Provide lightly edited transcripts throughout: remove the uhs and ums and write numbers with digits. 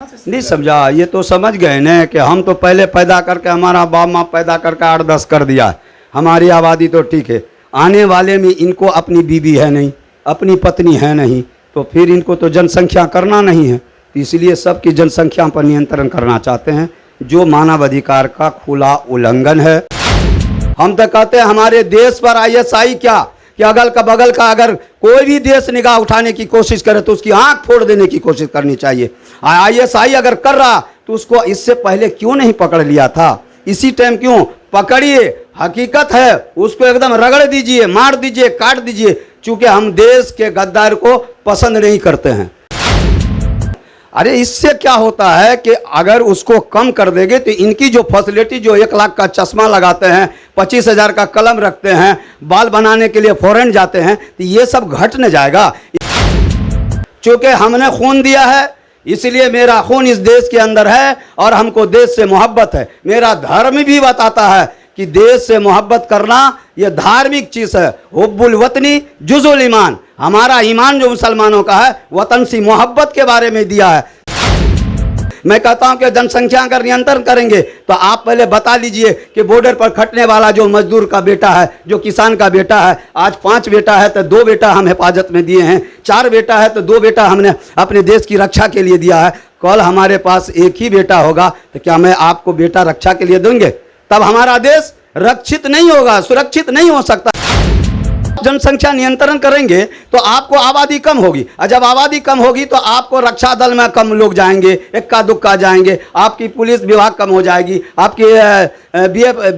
नहीं समझा। ये तो समझ गए न कि हम तो पहले पैदा करके, हमारा बाप माँ पैदा करके 8-10 कर दिया है, हमारी आबादी तो ठीक है। आने वाले में इनको अपनी बीवी है नहीं, अपनी पत्नी है नहीं, तो फिर इनको तो जनसंख्या करना नहीं है। तो इसलिए सबकी जनसंख्या पर नियंत्रण करना चाहते हैं, जो मानवाधिकार का खुला उल्लंघन है। हम तो कहते हैं हमारे देश पर ISI क्या कि अगल का बगल का अगर कोई भी देश निगाह उठाने की कोशिश करे तो उसकी आंख फोड़ देने की कोशिश करनी चाहिए। ISI अगर कर रहा तो उसको इससे पहले क्यों नहीं पकड़ लिया था? इसी टाइम क्यों पकड़िए? हकीकत है, उसको एकदम रगड़ दीजिए, मार दीजिए, काट दीजिए, क्योंकि हम देश के गद्दार को पसंद नहीं करते हैं। अरे इससे क्या होता है कि अगर उसको कम कर देंगे तो इनकी जो फैसिलिटी, जो 1 लाख का चश्मा लगाते हैं, 25,000 का कलम रखते हैं, बाल बनाने के लिए फॉरेन जाते हैं, तो ये सब घट न जाएगा। क्योंकि हमने खून दिया है, इसलिए मेरा खून इस देश के अंदर है और हमको देश से मोहब्बत है। मेरा धर्म भी बताता है कि देश से मोहब्बत करना यह धार्मिक चीज है। हुब्बुल वतनी जुजुल ईमान, हमारा ईमान जो मुसलमानों का है वतन से मोहब्बत के बारे में दिया है। मैं कहता हूं कि जनसंख्या अगर नियंत्रण करेंगे तो आप पहले बता लीजिए कि बॉर्डर पर खटने वाला जो मजदूर का बेटा है, जो किसान का बेटा है, आज 5 बेटा है तो 2 बेटा हम हिफाजत में दिए हैं, 4 बेटा है तो 2 बेटा हमने अपने देश की रक्षा के लिए दिया है। कल हमारे पास एक ही बेटा होगा तो क्या मैं आपको बेटा रक्षा के लिए देंगे? तब हमारा देश रक्षित नहीं होगा, सुरक्षित नहीं हो सकता। जनसंख्या नियंत्रण करेंगे तो आपको आबादी कम होगी, और जब आबादी कम होगी तो आपको रक्षा दल में कम लोग जाएंगे, इक्का दुक्का जाएंगे, आपकी पुलिस विभाग कम हो जाएगी, आपकी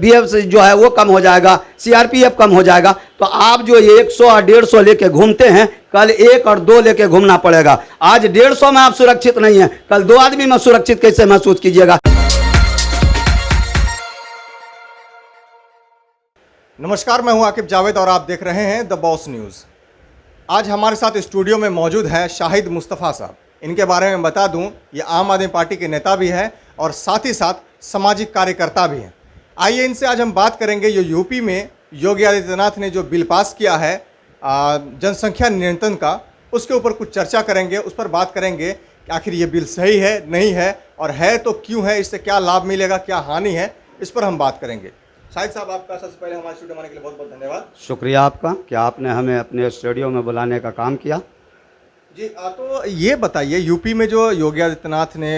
BF जो है वो कम हो जाएगा, CRPF कम हो जाएगा। तो आप जो 100 और 150 लेके घूमते हैं, कल 1 और 2 लेके घूमना पड़ेगा। आज 150 में आप सुरक्षित नहीं है, कल 2 आदमी में सुरक्षित कैसे महसूस कीजिएगा? नमस्कार, मैं हूं आकिब जावेद और आप देख रहे हैं द बॉस न्यूज़। आज हमारे साथ स्टूडियो में मौजूद है शाहिद मुस्तफ़ा साहब। इनके बारे में बता दूं, ये आम आदमी पार्टी के नेता भी हैं और साथ ही साथ सामाजिक कार्यकर्ता भी हैं। आइए इनसे आज हम बात करेंगे जो यूपी में योगी आदित्यनाथ ने जो बिल पास किया है जनसंख्या नियंत्रण का, उसके ऊपर कुछ चर्चा करेंगे, उस पर बात करेंगे कि आखिर ये बिल सही है, नहीं है, और है तो क्यों है, इससे क्या लाभ मिलेगा, क्या हानि है, इस पर हम बात करेंगे। शाहिद साहब, आपका सबसे पहले हमारे स्टूडियो में आने के लिए बहुत बहुत धन्यवाद। शुक्रिया आपका कि आपने हमें अपने स्टूडियो में बुलाने का काम किया। जी, तो ये बताइए, यूपी में जो योगी आदित्यनाथ ने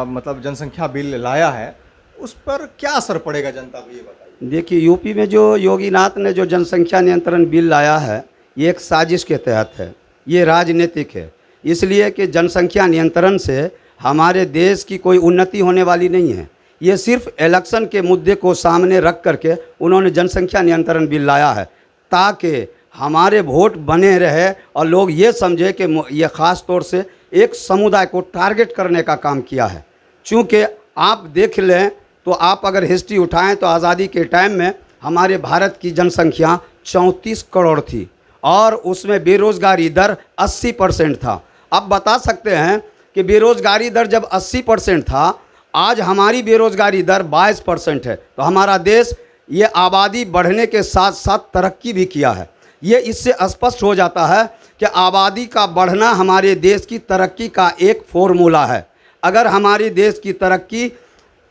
मतलब जनसंख्या बिल लाया है, उस पर क्या असर पड़ेगा जनता को, ये बताइए। देखिए, यूपी में जो योगीनाथ ने जो जनसंख्या नियंत्रण बिल लाया है, ये एक साजिश के तहत है, ये राजनीतिक है। इसलिए कि जनसंख्या नियंत्रण से हमारे देश की कोई उन्नति होने वाली नहीं है। ये सिर्फ इलेक्शन के मुद्दे को सामने रख करके उन्होंने जनसंख्या नियंत्रण बिल लाया है, ताकि हमारे वोट बने रहे और लोग ये समझे कि ये ख़ास तौर से एक समुदाय को टारगेट करने का काम किया है। चूँकि आप देख लें तो आप अगर हिस्ट्री उठाएं तो आज़ादी के टाइम में हमारे भारत की जनसंख्या 34 करोड़ थी और उसमें बेरोज़गारी दर 80% था। अब बता सकते हैं कि बेरोज़गारी दर जब 80% था, आज हमारी बेरोज़गारी दर 22% है। तो हमारा देश ये आबादी बढ़ने के साथ साथ तरक्की भी किया है। ये इससे स्पष्ट हो जाता है कि आबादी का बढ़ना हमारे देश की तरक्की का एक फॉर्मूला है। अगर हमारे देश की तरक्की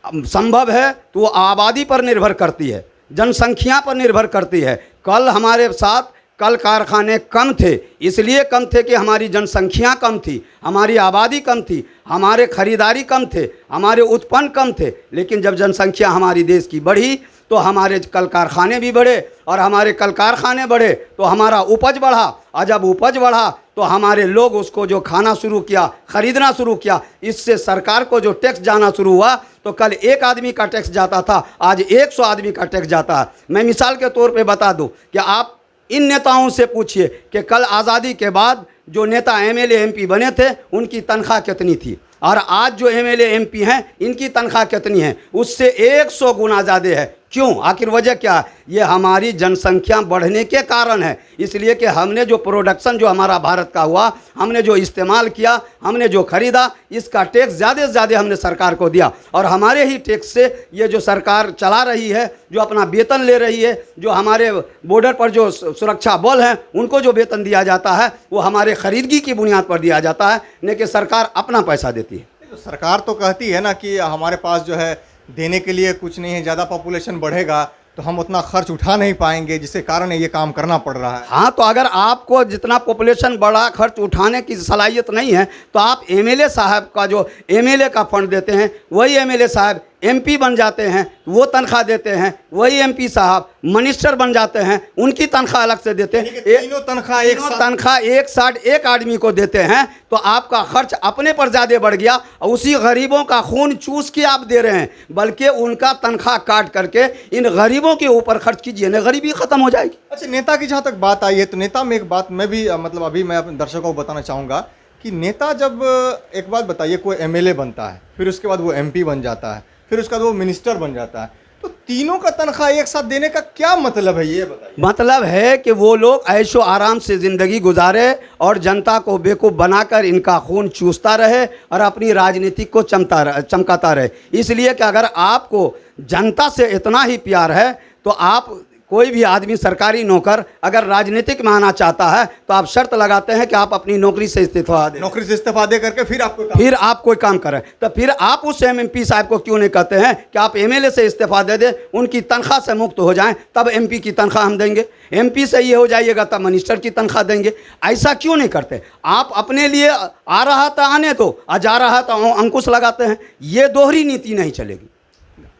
संभव है तो वो आबादी पर निर्भर करती है, जनसंख्या पर निर्भर करती है। कल हमारे साथ कल कारखाने कम थे, इसलिए कम थे कि हमारी जनसंख्या कम थी, हमारी आबादी कम थी, हमारे खरीदारी कम थे, हमारे उत्पन्न कम थे। लेकिन जब जनसंख्या हमारी देश की बढ़ी तो हमारे कल कारखाने भी बढ़े, और हमारे कल कारखाने बढ़े तो हमारा उपज बढ़ा, और जब उपज बढ़ा तो हमारे लोग उसको जो खाना शुरू किया, ख़रीदना शुरू किया। इससे सरकार को जो टैक्स जाना शुरू हुआ, तो कल 1 आदमी का टैक्स जाता था, आज 100 आदमी का टैक्स जाता है। मैं मिसाल के तौर पर बता दूँ कि आप इन नेताओं से पूछिए कि कल आज़ादी के बाद जो नेता MLA MP बने थे उनकी तनख्वाह कितनी थी, और आज जो MLA MP हैं इनकी तनख्वाह कितनी है, उससे 100 गुना ज़्यादा है। क्यों? आखिर वजह क्या है? ये हमारी जनसंख्या बढ़ने के कारण है। इसलिए कि हमने जो प्रोडक्शन जो हमारा भारत का हुआ, हमने जो इस्तेमाल किया, हमने जो ख़रीदा, इसका टैक्स ज़्यादा से ज़्यादा हमने सरकार को दिया, और हमारे ही टैक्स से ये जो सरकार चला रही है, जो अपना वेतन ले रही है, जो हमारे बॉर्डर पर जो सुरक्षा बल हैं उनको जो वेतन दिया जाता है वो हमारे खरीदगी की बुनियाद पर दिया जाता है, न कि सरकार अपना पैसा देती है। तो सरकार तो कहती है ना कि हमारे पास जो है देने के लिए कुछ नहीं है, ज़्यादा पॉपुलेशन बढ़ेगा तो हम उतना खर्च उठा नहीं पाएंगे, जिसके कारण ये काम करना पड़ रहा है। हाँ, तो अगर आपको जितना पॉपुलेशन बड़ा खर्च उठाने की सलाहियत नहीं है तो आप एमएलए साहब का जो एमएलए का फंड देते हैं वही एमएलए साहब एमपी बन जाते हैं, वो तनख्वाह देते हैं, वही एमपी साहब मिनिस्टर बन जाते हैं, उनकी तनख्वाह अलग से देते हैं। तीनों तनख्वाह एक साथ एक आदमी को देते हैं तो आपका खर्च अपने पर ज़्यादा बढ़ गया और उसी गरीबों का खून चूस के आप दे रहे हैं, बल्कि उनका तनख्वाह काट करके इन गरीबों के ऊपर खर्च कीजिए ना, गरीबी ख़त्म हो जाएगी। अच्छा, नेता की जहाँ तक बात आई है तो नेता में एक बात मैं भी मतलब अभी मैं अपने दर्शकों को बताना चाहूँगा कि नेता जब एक बात बताइए, कोई एमएलए बनता है, फिर उसके बाद वो एमपी बन जाता है, फिर उसके बाद वो मिनिस्टर बन जाता है, तो तीनों का तनख्वाह एक साथ देने का क्या मतलब है, ये बताइए। मतलब है कि वो लोग ऐशो आराम से ज़िंदगी गुजारे और जनता को बेवकूफ़ बनाकर इनका खून चूसता रहे और अपनी राजनीति को चमकाता रहे। इसलिए कि अगर आपको जनता से इतना ही प्यार है तो आप कोई भी आदमी सरकारी नौकर अगर राजनीतिक में आना चाहता है तो आप शर्त लगाते हैं कि आप अपनी नौकरी से इस्तीफा दें, नौकरी से इस्तीफा दे करके फिर आप कोई काम करें। तो फिर आप उस एमपी साहब को क्यों नहीं कहते हैं कि आप एमएलए से इस्तीफा दे दें, उनकी तनख्वाह से मुक्त हो जाएं, तब एमपी की तनख्वाह हम देंगे, एमपी से ये हो जाइएगा तब मिनिस्टर की तनख्वाह देंगे। ऐसा क्यों नहीं करते? आप अपने लिए आ रहा था आने दो, जा रहा था अंकुश लगाते हैं। ये दोहरी नीति नहीं चलेगी।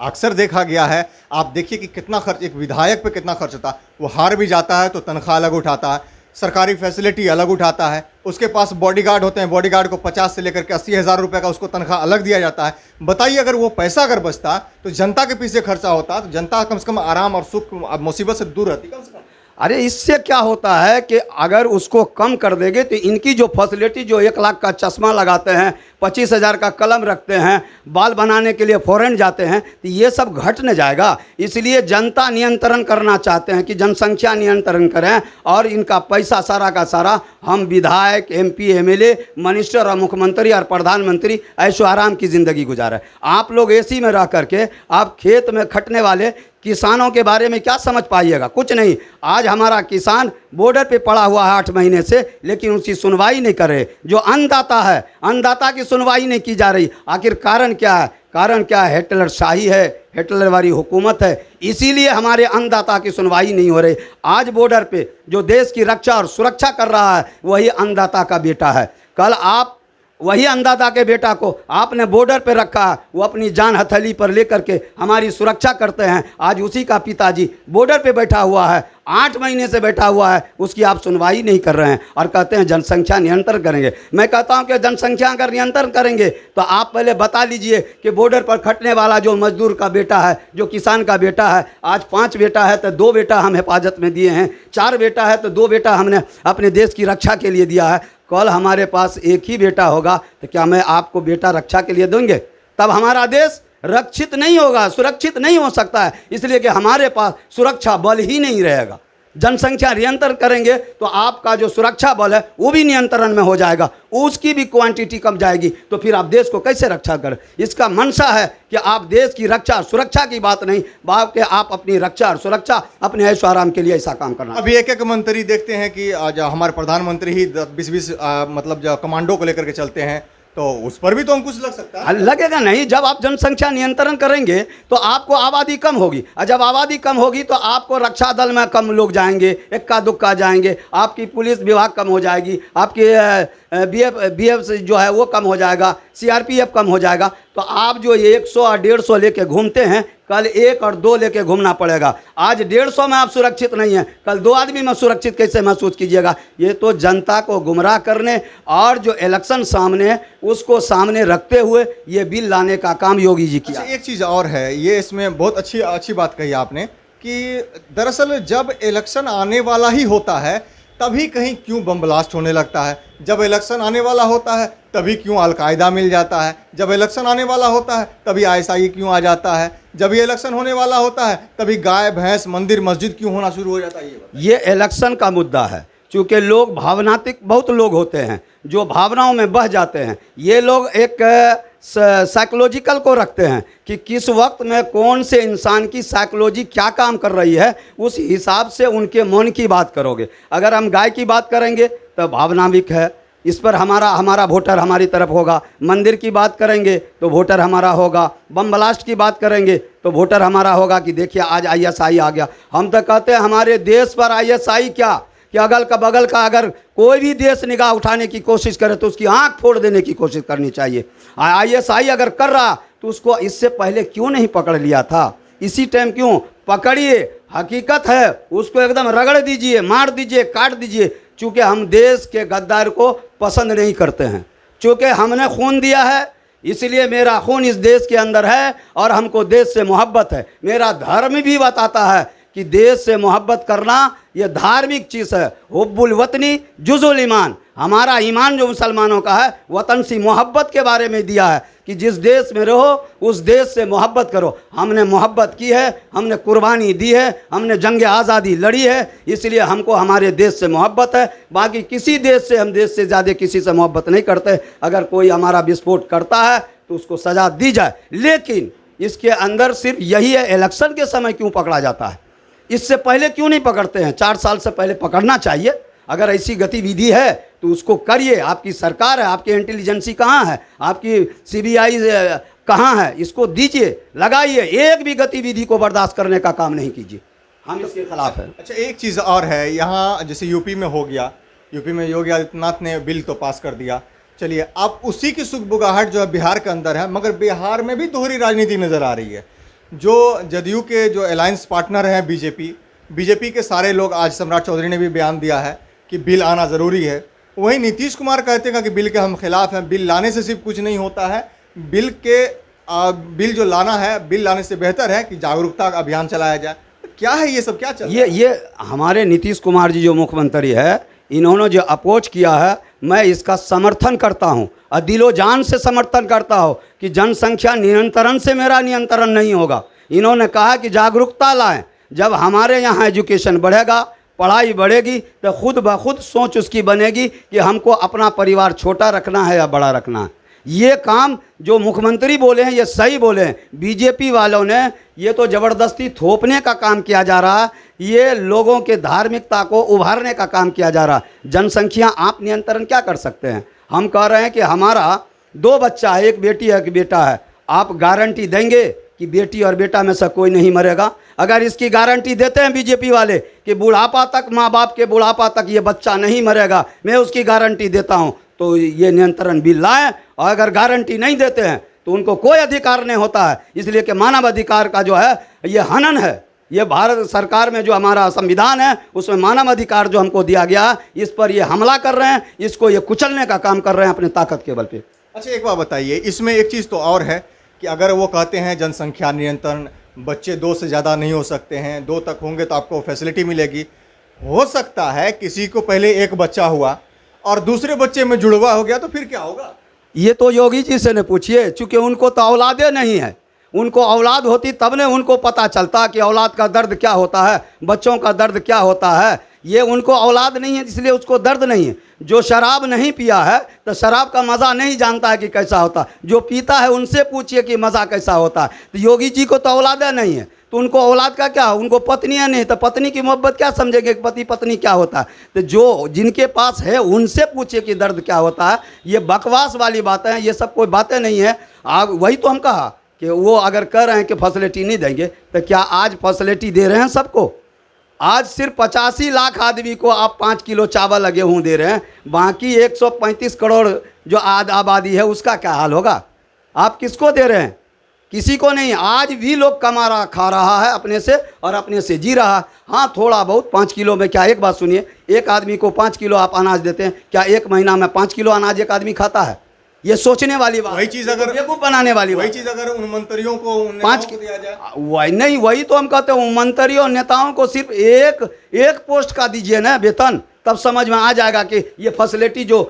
अक्सर देखा गया है, आप देखिए कि कितना खर्च एक विधायक पे कितना खर्च होता है। वो हार भी जाता है तो तनख्वाह अलग उठाता है, सरकारी फैसिलिटी अलग उठाता है, उसके पास बॉडीगार्ड होते हैं, बॉडीगार्ड को 50 से लेकर के 80,000 रुपये का उसको तनख्वाह अलग दिया जाता है। बताइए, अगर वो पैसा अगर बचता तो जनता के पीछे खर्चा होता तो जनता कम से कम आराम और सुख मुसीबत से दूर रहती कम से कम। अरे इससे क्या होता है कि अगर उसको कम कर देंगे तो इनकी जो फैसिलिटी, जो 1 लाख का चश्मा लगाते हैं, 25,000 का कलम रखते हैं, बाल बनाने के लिए फॉरेन जाते हैं, तो ये सब घट न जाएगा। इसलिए जनता नियंत्रण करना चाहते हैं कि जनसंख्या नियंत्रण करें और इनका पैसा सारा का सारा हम विधायक, एमपी, एमएलए, मिनिस्टर और मुख्यमंत्री और प्रधानमंत्री ऐशो आराम की ज़िंदगी गुजारें। आप लोग एसी में रह करके आप खेत में खटने वाले किसानों के बारे में क्या समझ पाइएगा? कुछ नहीं। आज हमारा किसान बॉर्डर पे पड़ा हुआ है 8 महीने से, लेकिन उसकी सुनवाई नहीं कर रहे। जो अन्नदाता है, अन्नदाता की सुनवाई नहीं की जा रही। आखिर कारण क्या है? कारण क्या है? हिटलर शाही है, हिटलर वाली हुकूमत है, इसीलिए हमारे अन्नदाता की सुनवाई नहीं हो रही। आज बॉर्डर पे जो देश की रक्षा और सुरक्षा कर रहा है वही अन्नदाता का बेटा है। कल आप वही अन्नदाता के बेटा को आपने बॉर्डर पे रखा है, वो अपनी जान हथेली पर लेकर के हमारी सुरक्षा करते हैं। आज उसी का पिताजी बॉर्डर पे बैठा हुआ है, 8 महीने से बैठा हुआ है, उसकी आप सुनवाई नहीं कर रहे हैं और कहते हैं जनसंख्या नियंत्रण करेंगे। मैं कहता हूं कि जनसंख्या अगर नियंत्रण करेंगे तो आप पहले बता लीजिए कि बॉर्डर पर खटने वाला जो मजदूर का बेटा है, जो किसान का बेटा है, आज 5 बेटा है तो 2 बेटा हम हिफाजत में दिए हैं, 4 बेटा है तो 2 बेटा हमने अपने देश की रक्षा के लिए दिया है। कल हमारे पास एक ही बेटा होगा तो क्या मैं आपको बेटा रक्षा के लिए दूंगे? तब हमारा देश रक्षित नहीं होगा, सुरक्षित नहीं हो सकता है। इसलिए कि हमारे पास सुरक्षा बल ही नहीं रहेगा। जनसंख्या नियंत्रण करेंगे तो आपका जो सुरक्षा बल है वो भी नियंत्रण में हो जाएगा, उसकी भी क्वांटिटी कम जाएगी, तो फिर आप देश को कैसे रक्षा करें? इसका मंशा है कि आप देश की रक्षा सुरक्षा की बात नहीं, बल्कि आप अपनी रक्षा और सुरक्षा अपने ऐशो आराम के लिए ऐसा काम करना। अभी एक मंत्री देखते हैं कि आज हमारे प्रधानमंत्री ही 20-20 मतलब जो कमांडो को लेकर के चलते हैं, तो उस पर भी तो अंकुश लग सकता है। लगेगा नहीं। जब आप जनसंख्या नियंत्रण करेंगे तो आपको आबादी कम होगी, और जब आबादी कम होगी तो आपको रक्षा दल में कम लोग जाएंगे, इक्का दुक्का जाएंगे, आपकी पुलिस विभाग कम हो जाएगी, आपकी बीएफ जो है वो कम हो जाएगा, सीआरपीएफ कम हो जाएगा। तो आप जो 100 और 150 लेके घूमते हैं, कल 1 और 2 लेके घूमना पड़ेगा। आज 150 में आप सुरक्षित नहीं हैं, कल 2 आदमी में सुरक्षित कैसे महसूस कीजिएगा? ये तो जनता को गुमराह करने और जो इलेक्शन सामने उसको सामने रखते हुए ये बिल लाने का काम योगी जी किया। अच्छा, एक चीज़ और है, ये इसमें बहुत अच्छी बात कही आपने कि दरअसल जब इलेक्शन आने वाला ही होता है तभी कहीं क्यों बम ब्लास्ट होने लगता है, जब इलेक्शन आने वाला होता है तभी क्यों अलकायदा मिल जाता है, जब इलेक्शन आने वाला होता है तभी आईएसआई क्यों आ जाता है, जब ये इलेक्शन होने वाला होता है तभी गाय भैंस मंदिर मस्जिद क्यों होना शुरू हो जाता है? ये इलेक्शन का मुद्दा है, क्योंकि लोग भावनात्मक बहुत लोग होते हैं जो भावनाओं में बह जाते हैं। ये लोग एक साइकोलॉजिकल को रखते हैं कि किस वक्त में कौन से इंसान की साइकोलॉजी क्या काम कर रही है, उस हिसाब से उनके मन की बात करोगे। अगर हम गाय की बात करेंगे तो भावनात्मक है, इस पर हमारा वोटर हमारी तरफ होगा। मंदिर की बात करेंगे तो वोटर हमारा होगा। बम ब्लास्ट की बात करेंगे तो वोटर हमारा होगा कि देखिए आज आईएसआई आ गया। हम तो कहते हैं हमारे देश पर आईएसआई क्या कि अगल का बगल का अगर कोई भी देश निगाह उठाने की कोशिश करे तो उसकी आंख फोड़ देने की कोशिश करनी चाहिए। आईएसआई अगर कर रहा तो उसको इससे पहले क्यों नहीं पकड़ लिया था? इसी टाइम क्यों पकड़िए? हकीकत है, उसको एकदम रगड़ दीजिए, मार दीजिए, काट दीजिए। चूँकि हम देश के गद्दार को पसंद नहीं करते हैं, चूँकि हमने खून दिया है, इसलिए मेरा खून इस देश के अंदर है और हमको देश से मोहब्बत है। मेरा धर्म भी बताता है कि देश से मोहब्बत करना ये धार्मिक चीज़ है। हुब्बुल वतनी जुज़ुल ईमान, हमारा ईमान जो मुसलमानों का है वतन से मोहब्बत के बारे में दिया है कि जिस देश में रहो उस देश से मोहब्बत करो। हमने मोहब्बत की है, हमने कुर्बानी दी है, हमने जंग आज़ादी लड़ी है, इसलिए हमको हमारे देश से मोहब्बत है। बाकी किसी देश से हम देश से ज़्यादा किसी से मोहब्बत नहीं करते। अगर कोई हमारा विस्फोट करता है तो उसको सज़ा दी जाए, लेकिन इसके अंदर सिर्फ यही है, इलेक्शन के समय क्यों पकड़ा जाता है? इससे पहले क्यों नहीं पकड़ते हैं? 4 साल से पहले पकड़ना चाहिए। अगर ऐसी गतिविधि है तो उसको करिए। आपकी सरकार है, आपकी इंटेलिजेंसी कहाँ है, आपकी सीबीआई कहाँ है? इसको दीजिए, लगाइए। एक भी गतिविधि को बर्दाश्त करने का काम नहीं कीजिए। हम इसके खिलाफ हैं। अच्छा, एक चीज़ और है, यहाँ जैसे यूपी में हो गया, यूपी में योगी आदित्यनाथ ने बिल तो पास कर दिया। चलिए, अब उसी की सुगबुगाहट जो है बिहार के अंदर है, मगर बिहार में भी दोहरी राजनीति नज़र आ रही है। जो जदयू के जो अलायंस पार्टनर हैं बीजेपी के सारे लोग, आज सम्राट चौधरी ने भी बयान दिया है कि बिल आना ज़रूरी है। वहीं नीतीश कुमार कहते हैं कि बिल के हम खिलाफ हैं, बिल लाने से सिर्फ कुछ नहीं होता है, बिल जो लाना है, बिल लाने से बेहतर है कि जागरूकता अभियान चलाया जाए। तो क्या है ये सब, क्या चल रहा है? ये हमारे नीतीश कुमार जी जो मुख्यमंत्री है, इन्होंने जो अप्रोच किया है, मैं इसका समर्थन करता हूँ और दिलो जान से समर्थन करता हूँ कि जनसंख्या नियंत्रण से मेरा नियंत्रण नहीं होगा। इन्होंने कहा कि जागरूकता लाएं। जब हमारे यहाँ एजुकेशन बढ़ेगा, पढ़ाई बढ़ेगी, तो खुद ब खुद सोच उसकी बनेगी कि हमको अपना परिवार छोटा रखना है या बड़ा रखना है। ये काम जो मुख्यमंत्री बोले हैं ये सही बोले हैं। बीजेपी वालों ने ये तो ज़बरदस्ती थोपने का काम किया जा रहा है, ये लोगों के धार्मिकता को उभारने का काम किया जा रहा है। जनसंख्या आप नियंत्रण क्या कर सकते हैं? हम कह रहे हैं कि हमारा 2 बच्चा है, एक बेटी है, एक बेटा है। आप गारंटी देंगे कि बेटी और बेटा में से कोई नहीं मरेगा? अगर इसकी गारंटी देते हैं बीजेपी वाले कि बुढ़ापा तक, माँ बाप के बुढ़ापा तक ये बच्चा नहीं मरेगा, मैं उसकी गारंटी देता हूँ, तो ये नियंत्रण बिल लाएं। और अगर गारंटी नहीं देते हैं तो उनको कोई अधिकार नहीं होता है, इसलिए कि मानव अधिकार का जो है ये हनन है। ये भारत सरकार में जो हमारा संविधान है उसमें मानव अधिकार जो हमको दिया गया, इस पर ये हमला कर रहे हैं, इसको ये कुचलने का काम कर रहे हैं अपने ताकत के बल पे। अच्छा, एक बात बताइए, इसमें एक चीज़ तो और है कि अगर वो कहते हैं जनसंख्या नियंत्रण, बच्चे 2 से ज़्यादा नहीं हो सकते हैं, 2 तक होंगे तो आपको फैसिलिटी मिलेगी। हो सकता है किसी को पहले एक बच्चा हुआ और दूसरे बच्चे में जुड़वा हो गया, तो फिर क्या होगा? ये तो योगी जी से न पूछिए, चूँकि उनको तो औलादे नहीं है। उनको औलाद होती तब ने उनको पता चलता कि औलाद का दर्द क्या होता है, बच्चों का दर्द क्या होता है। ये उनको औलाद नहीं है इसलिए उसको दर्द नहीं है। जो शराब नहीं पिया है तो शराब का मज़ा नहीं जानता है कि कैसा होता है। जो पीता है उनसे पूछिए कि मज़ा कैसा होता है। तो योगी जी को तो औलादे नहीं है, तो उनको औलाद का क्या, उनको पत्नियाँ नहीं, तो पत्नी की मोहब्बत क्या समझेंगे कि पति पत्नी क्या होता है? तो जो जिनके पास है उनसे पूछिए कि दर्द क्या होता है। ये बकवास वाली बातें हैं, ये सब कोई बातें नहीं है। आप वही तो हम कहा कि वो अगर कह रहे हैं कि फैसिलिटी नहीं देंगे, तो क्या आज फैसिलिटी दे रहे हैं सबको? आज सिर्फ 85 लाख आदमी को आप 5 किलो चावल गेहूँ दे रहे हैं, बाकी 135 करोड़ जो आबादी है उसका क्या हाल होगा? आप किसको दे रहे हैं? किसी को नहीं। आज भी लोग कमा रहा, खा रहा है अपने से और अपने से जी रहा। हाँ, थोड़ा बहुत 5 किलो में क्या, एक बात सुनिए, एक आदमी को 5 किलो आप अनाज देते हैं, क्या एक महीना में 5 किलो अनाज एक आदमी खाता है? ये सोचने वाली बात। वही चीज़ अगर बेवकूफ बनाने वाली वही बात। चीज़ अगर उन मंत्रियों को, उन 5 नेताओं को दिया जाए, वही नहीं, वही तो हम कहते हैं मंत्रियों और नेताओं को सिर्फ एक पोस्ट का दीजिए ना वेतन, तब समझ में आ जाएगा कि ये फैसिलिटी जो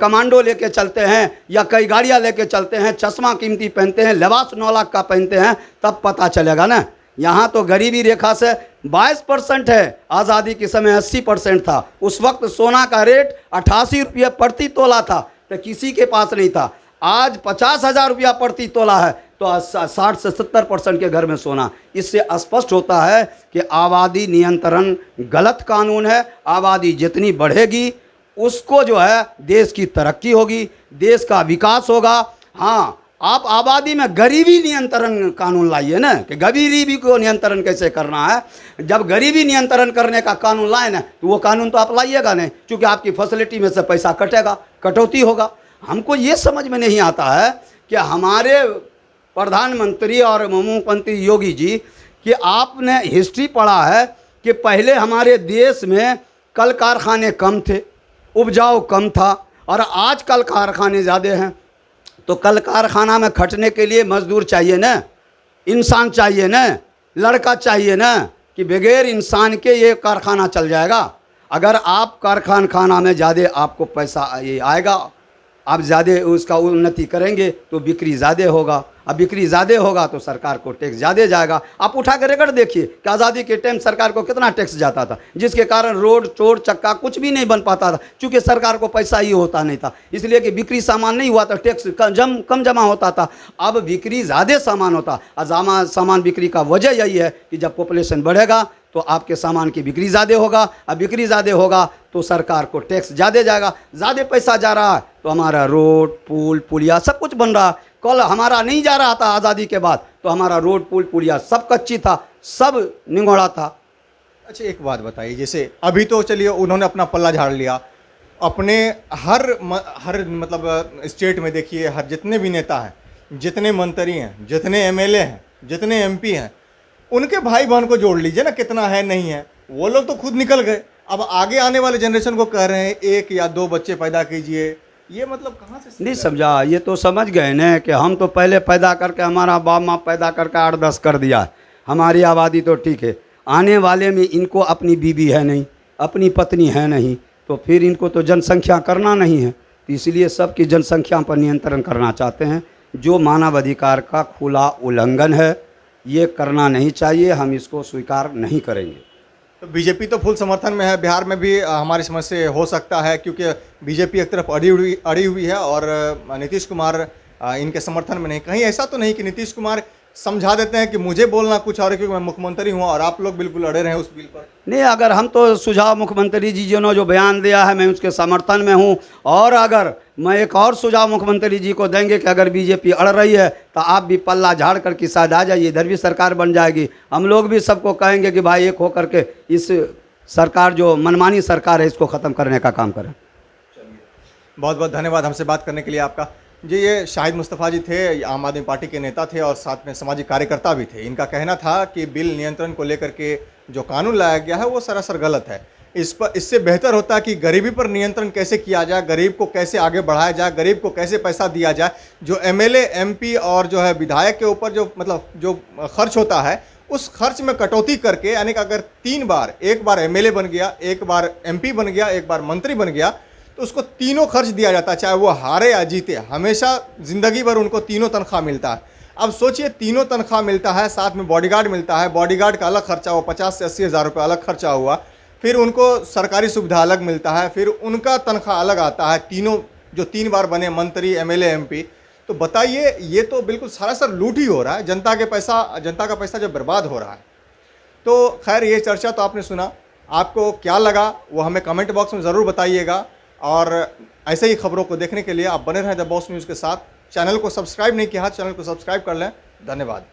कमांडो लेके चलते हैं या कई गाड़ियां लेके चलते हैं, चश्मा कीमती पहनते हैं, लिबास 9 लाख का पहनते हैं, तब पता चलेगा ना। यहाँ तो गरीबी रेखा से 22% है, आज़ादी के समय 80% था। उस वक्त सोना का रेट 88 रुपये प्रति तोला था, तो किसी के पास नहीं था। आज 50,000 रुपया प्रति तोला है, तो 60 से 70% के घर में सोना। इससे स्पष्ट होता है कि आबादी नियंत्रण गलत कानून है। आबादी जितनी बढ़ेगी उसको जो है देश की तरक्की होगी, देश का विकास होगा। हाँ, आप आबादी में गरीबी नियंत्रण कानून लाइए ना, कि गरीबी को नियंत्रण कैसे करना है। जब गरीबी नियंत्रण करने का कानून लाए ना, तो वो कानून तो आप लाइएगा नहीं, क्योंकि आपकी फैसिलिटी में से पैसा कटेगा, कटौती होगा। हमको ये समझ में नहीं आता है कि हमारे प्रधानमंत्री और मुख्यमंत्री योगी जी, कि आपने हिस्ट्री पढ़ा है कि पहले हमारे देश में कल कारखाने कम थे, उपजाऊ कम था, और आज कल कारखाने ज़्यादा हैं। तो कल कारखाना में खटने के लिए मजदूर चाहिए ना, इंसान चाहिए ना, लड़का चाहिए ना, कि बगैर इंसान के ये कारखाना चल जाएगा। अगर आप कारखाना में ज़्यादा आपको पैसा ये आएगा, आप ज़्यादा उसका उन्नति करेंगे तो बिक्री ज़्यादा होगा, अब बिक्री ज़्यादा होगा तो सरकार को टैक्स ज़्यादा जाएगा। आप उठा कर रिकॉर्ड देखिए कि आज़ादी के टाइम सरकार को कितना टैक्स जाता था, जिसके कारण रोड चोर चक्का कुछ भी नहीं बन पाता था, क्योंकि सरकार को पैसा ही होता नहीं था, इसलिए कि बिक्री सामान नहीं हुआ तो टैक्स कम जमा होता था। अब बिक्री ज़्यादा सामान होता, और सामान बिक्री का वजह यही है कि जब पॉपुलेशन बढ़ेगा तो आपके सामान की बिक्री ज़्यादा होगा, अब बिक्री ज़्यादा होगा तो सरकार को टैक्स ज़्यादा जाएगा, ज़्यादा पैसा जा रहा है तो हमारा रोड पुल पुलिया सब कुछ बन रहा है। कल हमारा नहीं जा रहा था आज़ादी के बाद, तो हमारा रोड पुल पुलिया सब कच्ची था, सब निगोड़ा था। अच्छा, एक बात बताइए, जैसे अभी तो चलिए उन्होंने अपना पल्ला झाड़ लिया, अपने हर मतलब स्टेट में देखिए, हर जितने भी नेता हैं, जितने मंत्री हैं, जितने एमएलए हैं, जितने एमपी हैं, उनके भाई बहन को जोड़ लीजिए ना, कितना है नहीं है। वो लोग तो खुद निकल गए, अब आगे आने वाले जनरेशन को कह रहे हैं 1 या 2 बच्चे पैदा कीजिए। ये मतलब कहाँ से नहीं समझा, ये तो समझ गए ना कि हम तो पहले पैदा करके, हमारा बाप माँ पैदा करके 8-10 कर दिया, हमारी आबादी तो ठीक है। आने वाले में इनको अपनी बीवी है नहीं, अपनी पत्नी है नहीं, तो फिर इनको तो जनसंख्या करना नहीं है, तो इसलिए सबकी जनसंख्या पर नियंत्रण करना चाहते हैं, जो मानव अधिकार का खुला उल्लंघन है, ये करना नहीं चाहिए, हम इसको स्वीकार नहीं करेंगे। तो बीजेपी तो फुल समर्थन में है, बिहार में भी हमारी समझ से हो सकता है, क्योंकि बीजेपी एक तरफ अड़ी हुई है और नीतीश कुमार इनके समर्थन में नहीं। कहीं ऐसा तो नहीं कि नीतीश कुमार समझा देते हैं कि मुझे बोलना कुछ और, क्योंकि मैं मुख्यमंत्री हूं और आप लोग बिल्कुल अड़े रहे उस बिल पर? नहीं, अगर हम तो सुझाव मुख्यमंत्री जी ने जो बयान दिया है मैं उसके समर्थन में हूं, और अगर मैं एक और सुझाव मुख्यमंत्री जी को देंगे कि अगर बीजेपी अड़ रही है तो आप भी पल्ला झाड़ कर के साथ आ जाइए, इधर भी सरकार बन जाएगी। हम लोग भी सबको कहेंगे कि भाई एक होकर के इस सरकार जो मनमानी सरकार है इसको ख़त्म करने का काम करें। बहुत बहुत धन्यवाद हमसे बात करने के लिए आपका। जी, ये शाहिद मुस्तफ़ा जी थे, आम आदमी पार्टी के नेता थे और साथ में सामाजिक कार्यकर्ता भी थे। इनका कहना था कि बिल नियंत्रण को लेकर के जो कानून लाया गया है वो सरासर गलत है। इससे बेहतर होता है कि गरीबी पर नियंत्रण कैसे किया जाए, गरीब को कैसे आगे बढ़ाया जाए, गरीब को कैसे पैसा दिया जाए। जो एमएलए, एमपी और जो है विधायक के ऊपर जो खर्च होता है, उस खर्च में कटौती करके, यानी कि अगर 3 बार, एक बार एमएलए बन गया, एक बार एमपी बन गया, एक बार मंत्री बन गया, तो उसको तीनों खर्च दिया जाता है, चाहे वो हारे या जीते, हमेशा ज़िंदगी भर उनको तीनों तनख्वाह मिलता है। अब सोचिए, तीनों तनख्वाह मिलता है, साथ में बॉडीगार्ड मिलता है, बॉडीगार्ड का अलग खर्चा हुआ, 50 से 80 हज़ार रुपये अलग खर्चा हुआ, फिर उनको सरकारी सुविधा अलग मिलता है, फिर उनका तनख्वाह अलग आता है, तीनों जो 3 बार बने मंत्री, एमएलए, एमपी। तो बताइए, ये तो बिल्कुल सरासर लूट ही हो रहा है, जनता का पैसा जब बर्बाद हो रहा है। तो खैर, ये चर्चा तो आपने सुना, आपको क्या लगा वो हमें कमेंट बॉक्स में ज़रूर बताइएगा, और ऐसे ही खबरों को देखने के लिए आप बने रहें द बॉस न्यूज़ के साथ। चैनल को सब्सक्राइब नहीं किया, चैनल को सब्सक्राइब कर लें। धन्यवाद।